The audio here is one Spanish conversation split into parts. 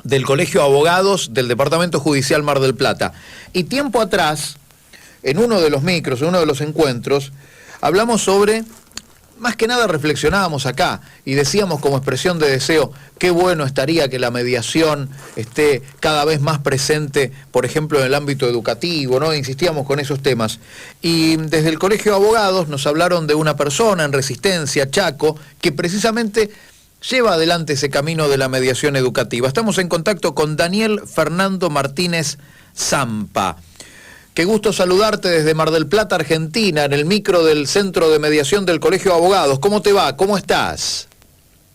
del Colegio de Abogados del Departamento Judicial Mar del Plata. Y tiempo atrás, en uno de los micros, en uno de los encuentros, hablamos sobre, más que nada reflexionábamos acá y decíamos como expresión de deseo, qué bueno estaría que la mediación esté cada vez más presente, por ejemplo, en el ámbito educativo, ¿no? Insistíamos con esos temas. Y desde el Colegio de Abogados nos hablaron de una persona en Resistencia, Chaco, que precisamente lleva adelante ese camino de la mediación educativa. Estamos en contacto con Daniel Fernando Martínez Zampa. Qué gusto saludarte desde Mar del Plata, Argentina, en el micro del Centro de Mediación del Colegio de Abogados. ¿Cómo te va? ¿Cómo estás?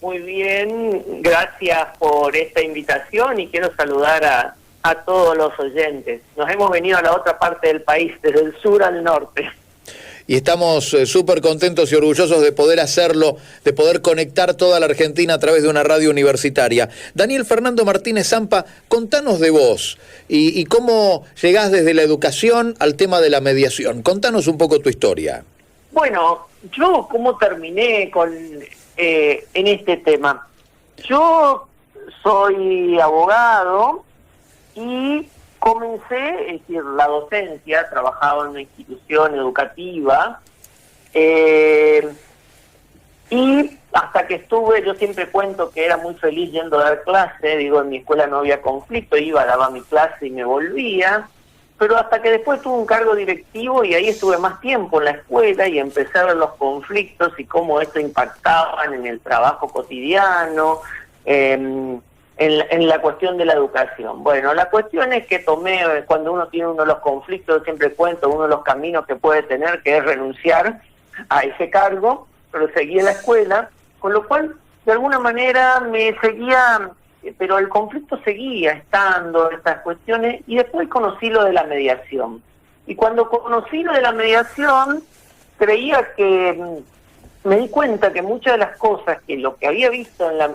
Muy bien, gracias por esta invitación y quiero saludar a todos los oyentes. Nos hemos venido a la otra parte del país, desde el sur al norte. Y estamos súper contentos y orgullosos de poder hacerlo, de poder conectar toda la Argentina a través de una radio universitaria. Daniel Fernando Martínez Zampa, contanos de vos y cómo llegás desde la educación al tema de la mediación. Contanos un poco tu historia. Bueno, yo cómo terminé en este tema. Yo soy abogado y comencé, es decir, la docencia, trabajaba en una institución educativa, y hasta que estuve, yo siempre cuento que era muy feliz yendo a dar clase, digo, en mi escuela no había conflicto, iba, daba mi clase y me volvía, pero hasta que después tuve un cargo directivo y ahí estuve más tiempo en la escuela y empecé a ver los conflictos y cómo esto impactaban en el trabajo cotidiano, en la cuestión de la educación. Bueno, la cuestión es que tomé, cuando uno tiene uno de los conflictos, siempre cuento, uno de los caminos que puede tener, que es renunciar a ese cargo, pero seguí en la escuela, con lo cual, de alguna manera, me seguía, pero el conflicto seguía estando, estas cuestiones, y después conocí lo de la mediación. Y cuando conocí lo de la mediación, creía que me di cuenta que muchas de las cosas que lo que había visto en la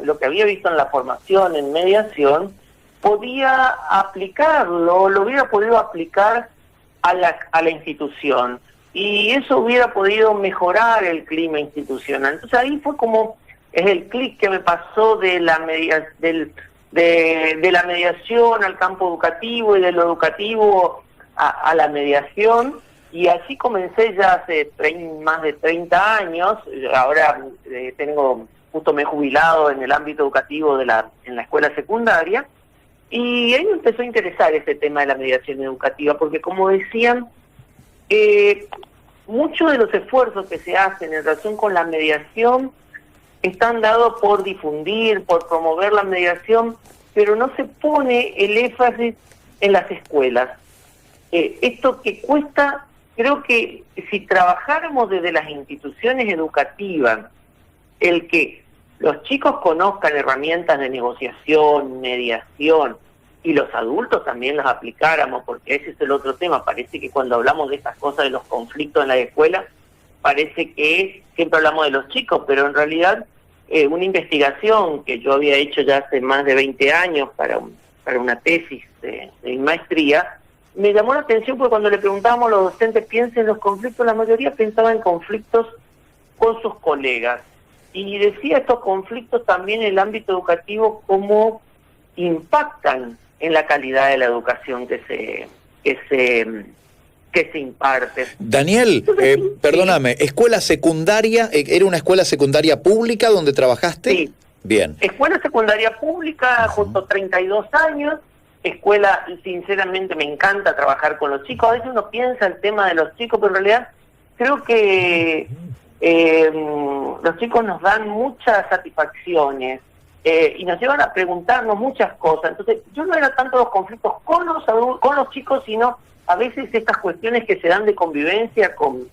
formación en mediación podía aplicarlo, lo hubiera podido aplicar a la institución y eso hubiera podido mejorar el clima institucional. Entonces ahí fue como es el clic que me pasó de la de la mediación al campo educativo y de lo educativo a la mediación. Y así comencé ya hace más de 30 años, ahora justo me he jubilado en el ámbito educativo en la escuela secundaria, y ahí me empezó a interesar ese tema de la mediación educativa, porque como decían, muchos de los esfuerzos que se hacen en relación con la mediación están dados por difundir, por promover la mediación, pero no se pone el énfasis en las escuelas. Esto que cuesta. Creo que si trabajáramos desde las instituciones educativas, el que los chicos conozcan herramientas de negociación, mediación, y los adultos también las aplicáramos, porque ese es el otro tema. Parece que cuando hablamos de estas cosas de los conflictos en la escuela, parece que siempre hablamos de los chicos, pero en realidad una investigación que yo había hecho ya hace más de 20 años para una tesis de mi maestría, me llamó la atención porque cuando le preguntábamos a los docentes, piensen en los conflictos, la mayoría pensaba en conflictos con sus colegas. Y decía estos conflictos también en el ámbito educativo, cómo impactan en la calidad de la educación que se imparte. Daniel, perdóname, ¿escuela secundaria, era una escuela secundaria pública donde trabajaste? Sí. Bien. Escuela secundaria pública, justo 32 años. Escuela, sinceramente me encanta trabajar con los chicos. A veces uno piensa el tema de los chicos, pero en realidad creo que los chicos nos dan muchas satisfacciones y nos llevan a preguntarnos muchas cosas. Entonces, yo no era tanto los conflictos con los chicos, sino a veces estas cuestiones que se dan de convivencia con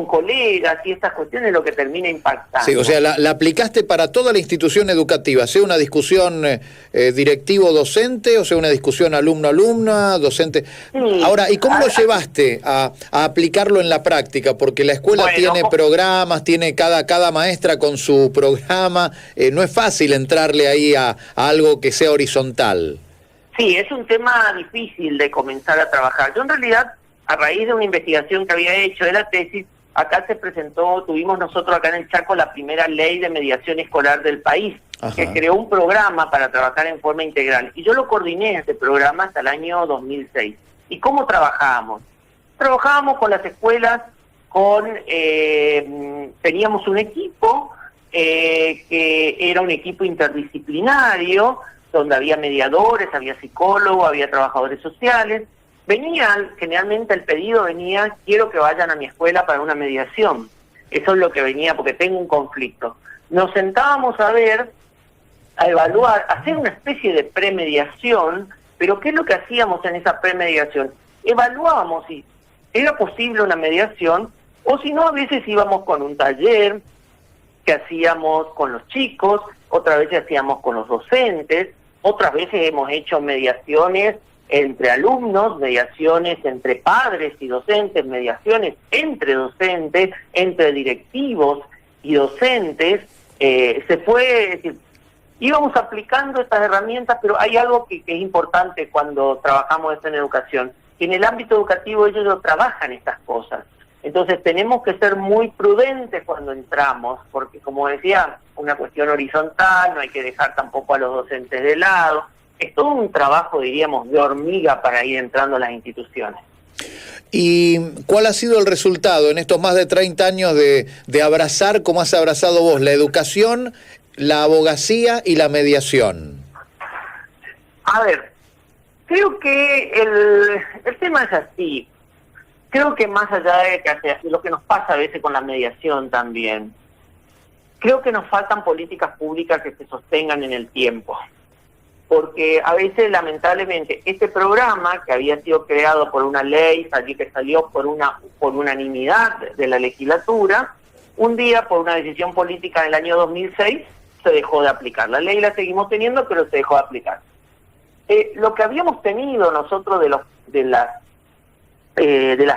colegas y estas cuestiones lo que termina impactando. Sí, o sea, la aplicaste para toda la institución educativa, sea una discusión directivo-docente, o sea una discusión alumno-alumna, docente. Sí. Ahora, ¿y cómo lo llevaste a aplicarlo en la práctica? Porque la escuela tiene programas, tiene cada maestra con su programa, no es fácil entrarle ahí a algo que sea horizontal. Sí, es un tema difícil de comenzar a trabajar. Yo en realidad, a raíz de una investigación que había hecho de la tesis, acá tuvimos nosotros acá en el Chaco la primera ley de mediación escolar del país, Ajá. que creó un programa para trabajar en forma integral. Y yo lo coordiné ese programa hasta el año 2006. ¿Y cómo trabajábamos? Trabajábamos con las escuelas, teníamos un equipo que era un equipo interdisciplinario, donde había mediadores, había psicólogos, había trabajadores sociales. Generalmente el pedido venía, quiero que vayan a mi escuela para una mediación. Eso es lo que venía, porque tengo un conflicto. Nos sentábamos a evaluar, hacer una especie de premediación, pero ¿qué es lo que hacíamos en esa premediación? Evaluábamos si era posible una mediación, o si no, a veces íbamos con un taller que hacíamos con los chicos, otras veces hacíamos con los docentes, otras veces hemos hecho mediaciones entre alumnos, mediaciones entre padres y docentes, mediaciones entre docentes, entre directivos y docentes. Se puede decir, íbamos aplicando estas herramientas, pero hay algo que es importante cuando trabajamos esto en educación, que en el ámbito educativo ellos no trabajan estas cosas. Entonces tenemos que ser muy prudentes cuando entramos, porque como decía, una cuestión horizontal, no hay que dejar tampoco a los docentes de lado. Es todo un trabajo, diríamos, de hormiga para ir entrando a las instituciones. ¿Y cuál ha sido el resultado en estos más de 30 años de abrazar, como has abrazado vos, la educación, la abogacía y la mediación? A ver, creo que el tema es así. Creo que más allá de lo que nos pasa a veces con la mediación también, creo que nos faltan políticas públicas que se sostengan en el tiempo. Porque a veces, lamentablemente, este programa, que había sido creado por una ley, que salió por unanimidad de la legislatura, un día, por una decisión política en el año 2006, se dejó de aplicar. La ley la seguimos teniendo, pero se dejó de aplicar. Lo que habíamos tenido nosotros de las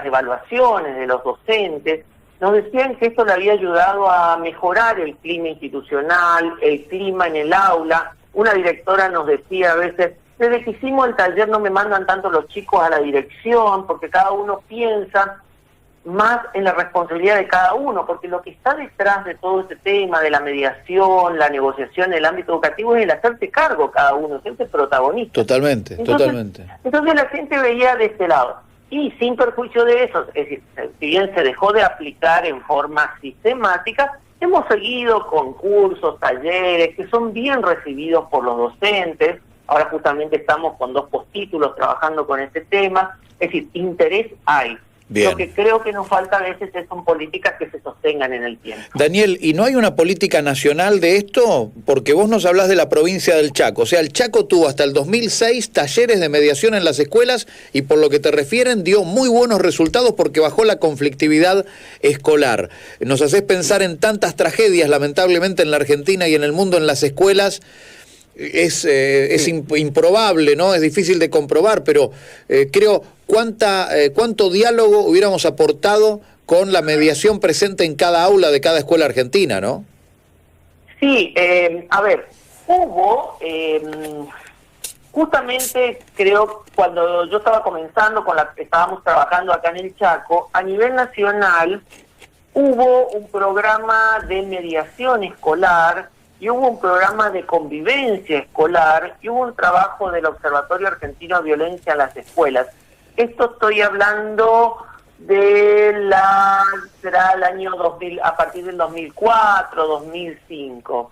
evaluaciones de los docentes, nos decían que esto le había ayudado a mejorar el clima institucional, el clima en el aula. Una directora nos decía a veces, desde que hicimos el taller no me mandan tanto los chicos a la dirección, porque cada uno piensa más en la responsabilidad de cada uno, porque lo que está detrás de todo este tema de la mediación, la negociación en el ámbito educativo es el hacerse cargo cada uno, siempre protagonista. Totalmente. Entonces la gente veía de este lado. Y sin perjuicio de eso, es decir, si bien se dejó de aplicar en forma sistemática, hemos seguido con cursos, talleres, que son bien recibidos por los docentes. Ahora justamente estamos con 2 postítulos trabajando con este tema. Es decir, interés hay. Bien. Lo que creo que nos falta a veces son políticas que se sostengan en el tiempo. Daniel, ¿y no hay una política nacional de esto? Porque vos nos hablás de la provincia del Chaco. O sea, el Chaco tuvo hasta el 2006 talleres de mediación en las escuelas y por lo que te refieren dio muy buenos resultados porque bajó la conflictividad escolar. Nos haces pensar en tantas tragedias, lamentablemente, en la Argentina y en el mundo en las escuelas. Es improbable, ¿no? Es difícil de comprobar, pero creo cuánto diálogo hubiéramos aportado con la mediación presente en cada aula de cada escuela argentina, ¿no? Sí, a ver, hubo, justamente creo, cuando yo estaba comenzando, estábamos trabajando acá en el Chaco, a nivel nacional hubo un programa de mediación escolar, y hubo un programa de convivencia escolar, y hubo un trabajo del Observatorio Argentino de Violencia en las Escuelas. Esto estoy hablando será el año 2000, a partir del 2004, 2005.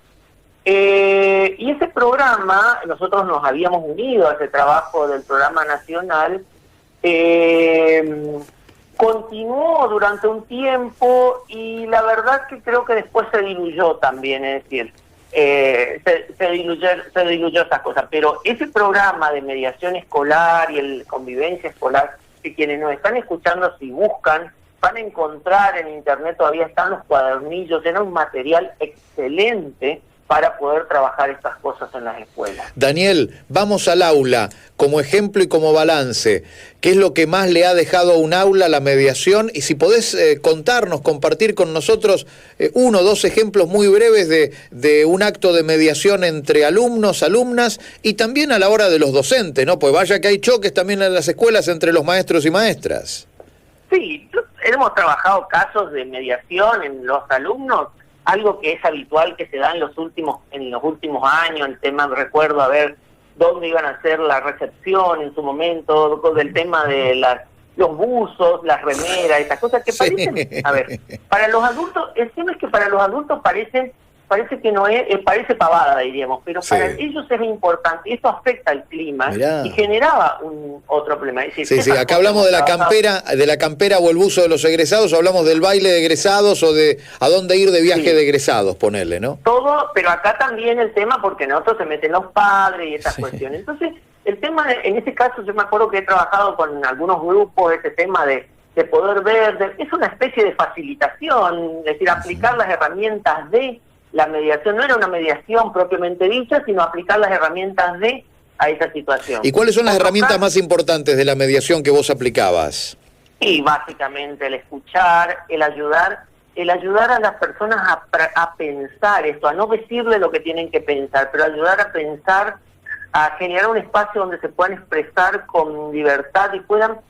Y ese programa, nosotros nos habíamos unido a ese trabajo del programa nacional, continuó durante un tiempo y la verdad que creo que después se diluyó también, es decir, se diluyó estas cosas, pero ese programa de mediación escolar y el convivencia escolar, que quienes nos están escuchando, si buscan, van a encontrar en internet, todavía están los cuadernillos, era un material excelente para poder trabajar estas cosas en las escuelas. Daniel, vamos al aula, como ejemplo y como balance. ¿Qué es lo que más le ha dejado a un aula la mediación? Y si podés contarnos, compartir con nosotros 1 o 2 ejemplos muy breves de un acto de mediación entre alumnos, alumnas y también a la hora de los docentes, ¿no? Pues vaya que hay choques también en las escuelas entre los maestros y maestras. Sí, hemos trabajado casos de mediación en los alumnos, algo que es habitual que se da en los últimos años, el tema, recuerdo, a ver dónde iban a hacer la recepción en su momento, del tema de los buzos, las remeras, estas cosas que parecen, a ver, para los adultos, el tema es que para los adultos parece que no es, parece pavada, diríamos, pero para ellos es importante, y esto afecta al clima. Mirá. Y generaba otro problema. Es decir, sí, acá hablamos de la campera o el buzo de los egresados, o hablamos del baile de egresados, o de a dónde ir de viaje de egresados, ponerle, ¿no? Todo, pero acá también el tema, porque en otros se meten los padres y esas cuestiones. Entonces, el tema, en este caso, yo me acuerdo que he trabajado con algunos grupos, ese tema de poder ver, es una especie de facilitación, es decir, aplicar las herramientas de la mediación. No era una mediación propiamente dicha, sino aplicar las herramientas a esa situación. ¿Y cuáles son las herramientas más importantes de la mediación que vos aplicabas? Y básicamente el escuchar, el ayudar a las personas a pensar esto, a no decirle lo que tienen que pensar, pero ayudar a pensar, a generar un espacio donde se puedan expresar con libertad y puedan,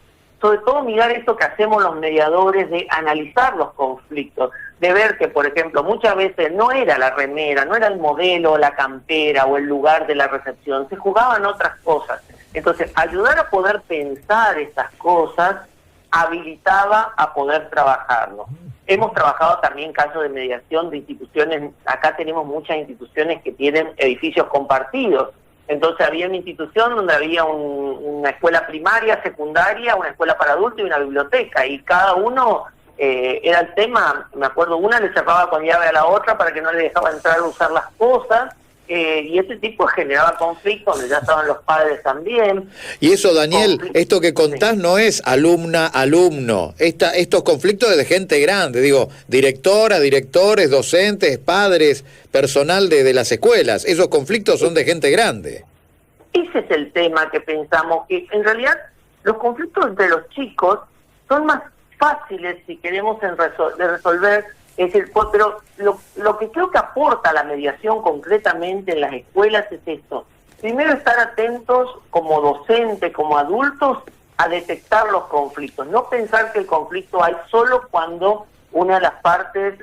sobre todo, mirar esto que hacemos los mediadores, de analizar los conflictos, de ver que, por ejemplo, muchas veces no era la remera, no era el modelo, la campera o el lugar de la recepción, se jugaban otras cosas. Entonces, ayudar a poder pensar estas cosas habilitaba a poder trabajarlo. Hemos trabajado también casos de mediación de instituciones, acá tenemos muchas instituciones que tienen edificios compartidos. Entonces había una institución donde había una escuela primaria, secundaria, una escuela para adultos y una biblioteca, y cada uno era el tema. Me acuerdo, una le cerraba con llave a la otra para que no le dejaba entrar a usar las cosas, y ese tipo generaba conflictos donde ya estaban los padres también. Y eso, Daniel, esto que contás no es alumna-alumno, estos conflictos es de gente grande, digo, directora, directores, docentes, padres, personal de las escuelas, esos conflictos son de gente grande. Ese es el tema que pensamos, que en realidad los conflictos entre los chicos son más fáciles si queremos de resolver. Es decir, pero lo que creo que aporta la mediación concretamente en las escuelas es esto. Primero, estar atentos como docente, como adultos, a detectar los conflictos. No pensar que el conflicto hay solo cuando una de las partes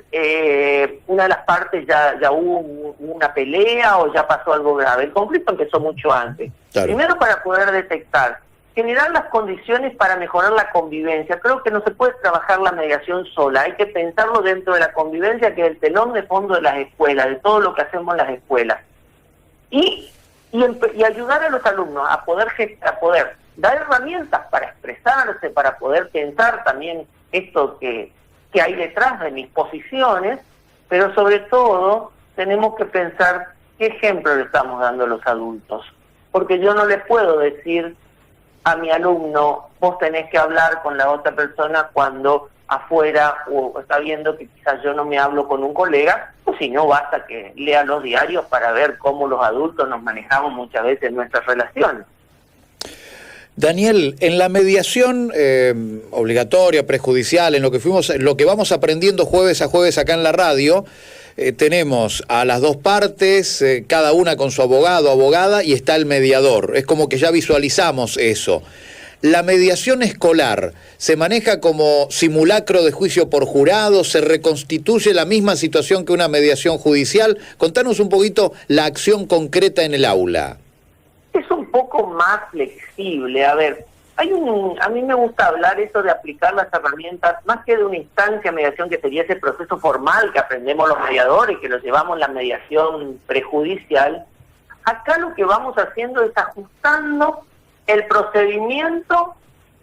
ya hubo una pelea o ya pasó algo grave. El conflicto empezó mucho antes. Claro. Primero, para poder detectar, generar las condiciones para mejorar la convivencia. Creo que no se puede trabajar la mediación sola, hay que pensarlo dentro de la convivencia, que es el telón de fondo de las escuelas, de todo lo que hacemos en las escuelas. Y ayudar a los alumnos a poder dar herramientas para expresarse, para poder pensar también esto que hay detrás de mis posiciones, pero sobre todo tenemos que pensar qué ejemplo le estamos dando a los adultos. Porque yo no les puedo decir a mi alumno, vos tenés que hablar con la otra persona cuando afuera o está viendo que quizás yo no me hablo con un colega, o si no, basta que lea los diarios para ver cómo los adultos nos manejamos muchas veces en nuestras relaciones. Daniel, en la mediación obligatoria, prejudicial, en lo que vamos aprendiendo jueves a jueves acá en la radio, tenemos a las dos partes, cada una con su abogado o abogada, y está el mediador. Es como que ya visualizamos eso. ¿La mediación escolar se maneja como simulacro de juicio por jurado? ¿Se reconstituye la misma situación que una mediación judicial? Contanos un poquito la acción concreta en el aula. Es un poco más flexible. A ver, a mí me gusta hablar eso de aplicar las herramientas, más que de una instancia de mediación que sería ese proceso formal que aprendemos los mediadores, que lo llevamos la mediación prejudicial. Acá lo que vamos haciendo es ajustando el procedimiento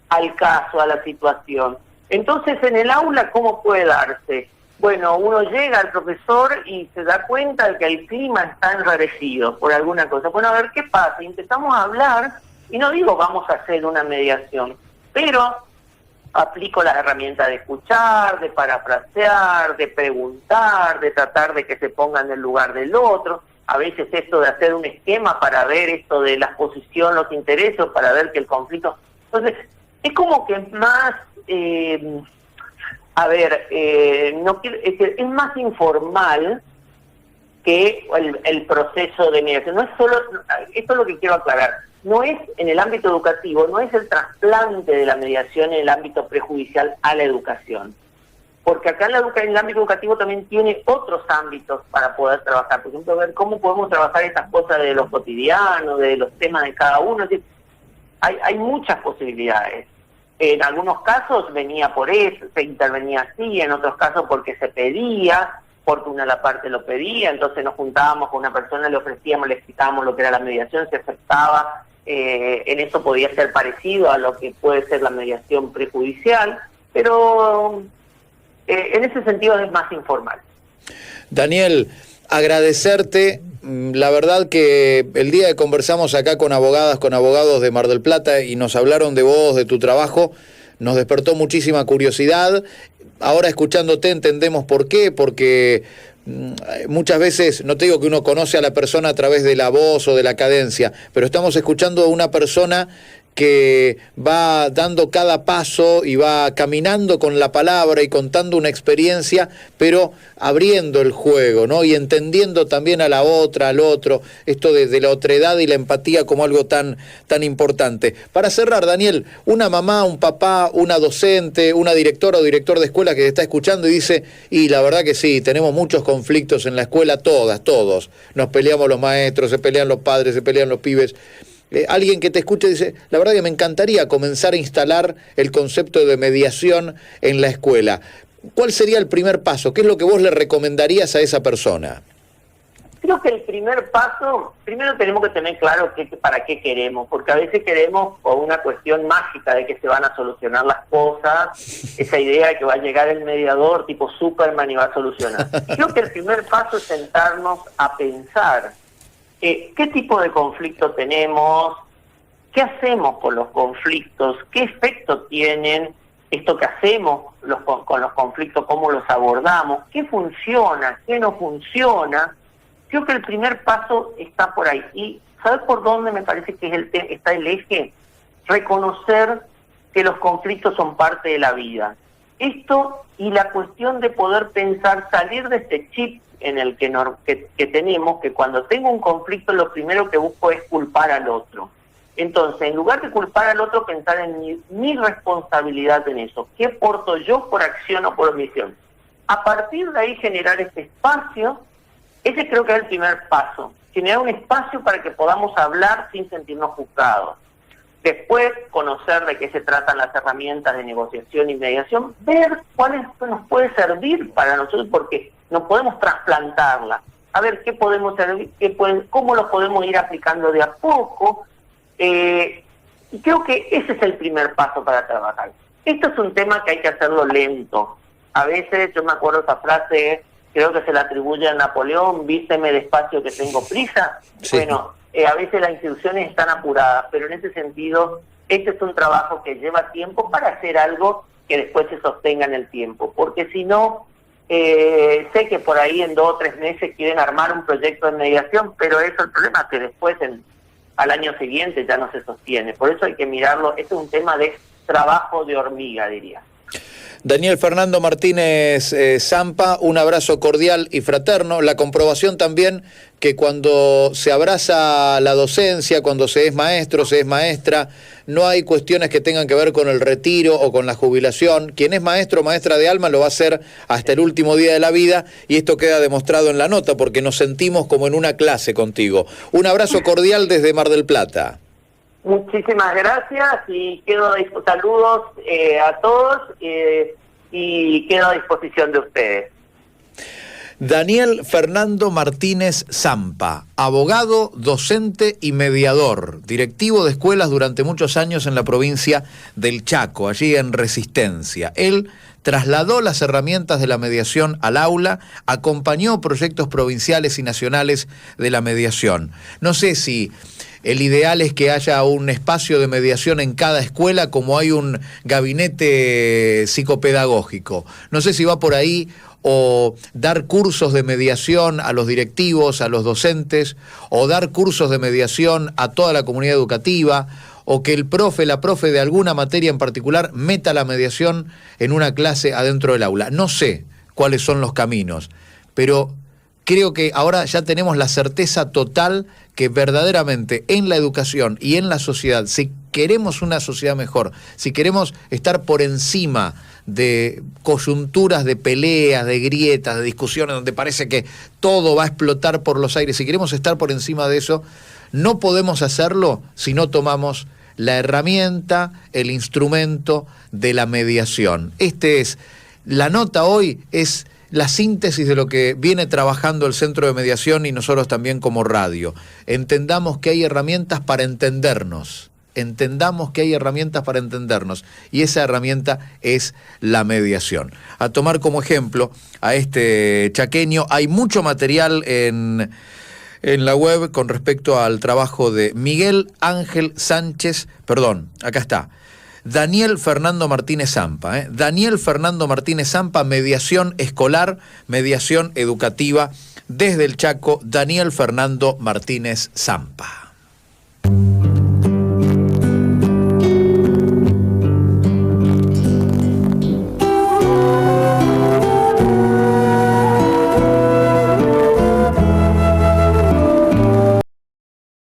al caso, a la situación. Entonces, en el aula, ¿cómo puede darse? Bueno, uno llega al profesor y se da cuenta de que el clima está enrarecido por alguna cosa. Bueno, a ver qué pasa. Y empezamos a hablar, y no digo vamos a hacer una mediación, pero aplico las herramientas de escuchar, de parafrasear, de preguntar, de tratar de que se pongan en el lugar del otro. A veces esto de hacer un esquema para ver esto de la posición, los intereses, para ver que el conflicto... Entonces, es como que es más... es más informal, que el proceso de mediación. No es solo, esto es lo que quiero aclarar, no es en el ámbito educativo, no es el trasplante de la mediación en el ámbito prejudicial a la educación. Porque acá en el ámbito educativo también tiene otros ámbitos para poder trabajar. Por ejemplo, ver cómo podemos trabajar estas cosas de lo cotidiano, de los temas de cada uno. Es decir, hay muchas posibilidades. En algunos casos venía por eso, se intervenía así, en otros casos porque se pedía, porque una de la parte lo pedía, entonces nos juntábamos con una persona, le ofrecíamos, le explicábamos lo que era la mediación, se aceptaba, en eso podía ser parecido a lo que puede ser la mediación prejudicial, pero en ese sentido es más informal. Daniel, agradecerte. La verdad que el día que conversamos acá con abogadas, con abogados de Mar del Plata y nos hablaron de vos, de tu trabajo, nos despertó muchísima curiosidad. Ahora escuchándote entendemos por qué, porque muchas veces, no te digo que uno conoce a la persona a través de la voz o de la cadencia, pero estamos escuchando a una persona que va dando cada paso y va caminando con la palabra y contando una experiencia, pero abriendo el juego, ¿no? Y entendiendo también a la otra, al otro, esto de la otredad y la empatía como algo tan importante. Para cerrar, Daniel, una mamá, un papá, una docente, una directora o director de escuela que está escuchando y dice, y la verdad que sí, tenemos muchos conflictos en la escuela, todos, nos peleamos los maestros, se pelean los padres, se pelean los pibes. Alguien que te escuche dice, la verdad que me encantaría comenzar a instalar el concepto de mediación en la escuela. ¿Cuál sería el primer paso? ¿Qué es lo que vos le recomendarías a esa persona? Creo que el primer paso, primero tenemos que tener claro para qué queremos, porque a veces queremos por una cuestión mágica de que se van a solucionar las cosas, esa idea de que va a llegar el mediador tipo Superman y va a solucionar. Creo que el primer paso es sentarnos a pensar qué tipo de conflicto tenemos, qué hacemos con los conflictos, qué efecto tienen esto que hacemos con los conflictos, cómo los abordamos, qué funciona, qué no funciona. Creo que el primer paso está por ahí. ¿Y sabes por dónde me parece que está el eje? Reconocer que los conflictos son parte de la vida. Esto y la cuestión de poder pensar, salir de este chip en el que tenemos, que cuando tengo un conflicto lo primero que busco es culpar al otro. Entonces, en lugar de culpar al otro, pensar en mi responsabilidad en eso. ¿Qué aporto yo por acción o por omisión? A partir de ahí generar este espacio, ese creo que es el primer paso. Generar un espacio para que podamos hablar sin sentirnos juzgados. Después, conocer de qué se tratan las herramientas de negociación y mediación, ver cuáles nos puede servir para nosotros, porque no podemos trasplantarla. A ver qué podemos servir, cómo lo podemos ir aplicando de a poco. Y creo que ese es el primer paso para trabajar. Esto es un tema que hay que hacerlo lento. A veces, yo me acuerdo esa frase, creo que se la atribuye a Napoleón, vísteme despacio que tengo prisa. Sí. Bueno, a veces las instituciones están apuradas, pero en ese sentido, este es un trabajo que lleva tiempo para hacer algo que después se sostenga en el tiempo. Porque si no, sé que por ahí en 2 o 3 meses quieren armar un proyecto de mediación, pero eso es el problema, que después al año siguiente ya no se sostiene. Por eso hay que mirarlo, este es un tema de trabajo de hormiga, diría. Daniel Fernando Martínez Zampa, un abrazo cordial y fraterno. La comprobación también que cuando se abraza la docencia, cuando se es maestro, se es maestra, no hay cuestiones que tengan que ver con el retiro o con la jubilación. Quien es maestro o maestra de alma lo va a hacer hasta el último día de la vida, y esto queda demostrado en la nota porque nos sentimos como en una clase contigo. Un abrazo cordial desde Mar del Plata. Muchísimas gracias y saludos a todos y quedo a disposición de ustedes. Daniel Fernando Martínez Zampa, abogado, docente y mediador, directivo de escuelas durante muchos años en la provincia del Chaco, allí en Resistencia. Él trasladó las herramientas de la mediación al aula, acompañó proyectos provinciales y nacionales de la mediación. No sé si el ideal es que haya un espacio de mediación en cada escuela, como hay un gabinete psicopedagógico. No sé si va por ahí, o dar cursos de mediación a los directivos, a los docentes, o dar cursos de mediación a toda la comunidad educativa, o que el profe, la profe de alguna materia en particular meta la mediación en una clase adentro del aula. No sé cuáles son los caminos, pero creo que ahora ya tenemos la certeza total que verdaderamente en la educación y en la sociedad, si queremos una sociedad mejor, si queremos estar por encima de coyunturas, de peleas, de grietas, de discusiones donde parece que todo va a explotar por los aires, si queremos estar por encima de eso, no podemos hacerlo si no tomamos la herramienta, el instrumento de la mediación. La nota hoy es la síntesis de lo que viene trabajando el Centro de Mediación y nosotros también como radio. Entendamos que hay herramientas para entendernos. Entendamos que hay herramientas para entendernos y esa herramienta es la mediación. A tomar como ejemplo a este chaqueño, hay mucho material en la web con respecto al trabajo de Miguel Ángel Sánchez, acá está, Daniel Fernando Martínez Zampa. Daniel Fernando Martínez Zampa, mediación escolar, mediación educativa desde el Chaco, Daniel Fernando Martínez Zampa.